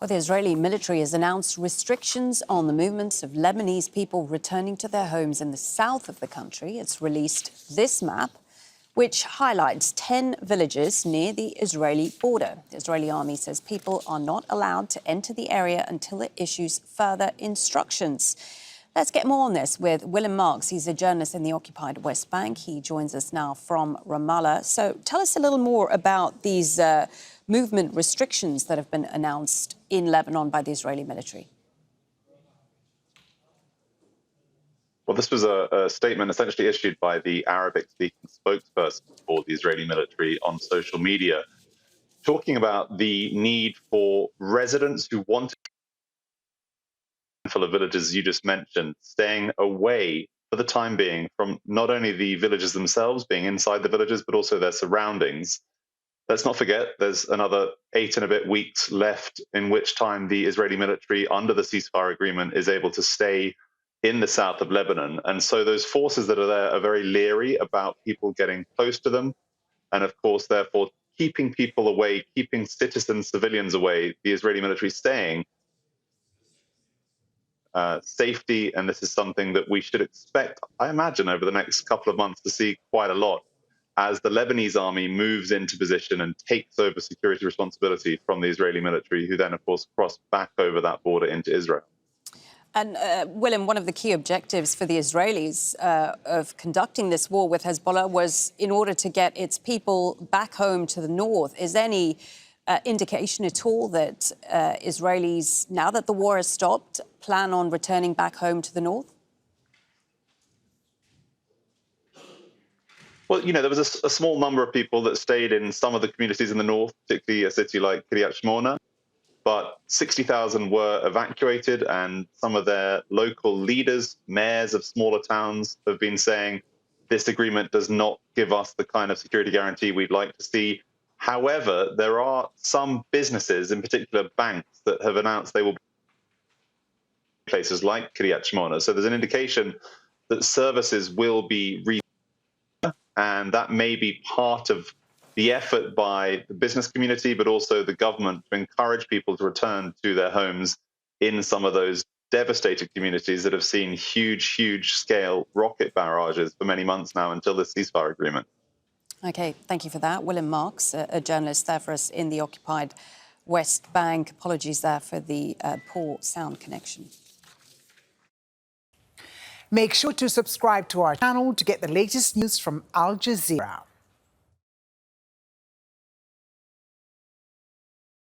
Well, the Israeli military has announced restrictions on the movements of Lebanese people returning to their homes in the south of the country. It's released this map, which highlights 10 villages near the Israeli border. The Israeli army says people are not allowed to enter the area until it issues further instructions. Let's get more on this with Willem Marx. He's a journalist in the occupied West Bank. He joins us now from Ramallah. So tell us a little more about these movement restrictions that have been announced in Lebanon by the Israeli military. Well, this was a statement essentially issued by the Arabic-speaking spokesperson for the Israeli military on social media, talking about the need for residents who want to full of villages you just mentioned, staying away for the time being from not only the villages themselves, being inside the villages, but also their surroundings. Let's not forget there's another 8 and a bit weeks left in which time the Israeli military, under the ceasefire agreement, is able to stay in the south of Lebanon. And so those forces that are there are very leery about people getting close to them. And of course, therefore, keeping people away, keeping citizens, civilians away, the Israeli military staying safety, and this is something that we should expect, I imagine, over the next couple of months to see quite a lot as the Lebanese army moves into position and takes over security responsibility from the Israeli military, who then, of course, cross back over that border into Israel. And, Willem, one of the key objectives for the Israelis of conducting this war with Hezbollah was in order to get its people back home to the north. Is there any indication at all that Israelis, now that the war has stopped, plan on returning back home to the north? Well, there was a small number of people that stayed in some of the communities in the north, particularly a city like Kiryat Shmona, but 60,000 were evacuated, and some of their local leaders, mayors of smaller towns, have been saying this agreement does not give us the kind of security guarantee we'd like to see. However, there are some businesses, in particular banks, that have announced they will be places like Kiryat Shmona. So there's an indication that services will be and that may be part of the effort by the business community, but also the government, to encourage people to return to their homes in some of those devastated communities that have seen huge scale rocket barrages for many months now until the ceasefire agreement. OK, thank you for that. Willem Marx, a journalist there for us in the occupied West Bank. Apologies there for the poor sound connection. Make sure to subscribe to our channel to get the latest news from Al Jazeera.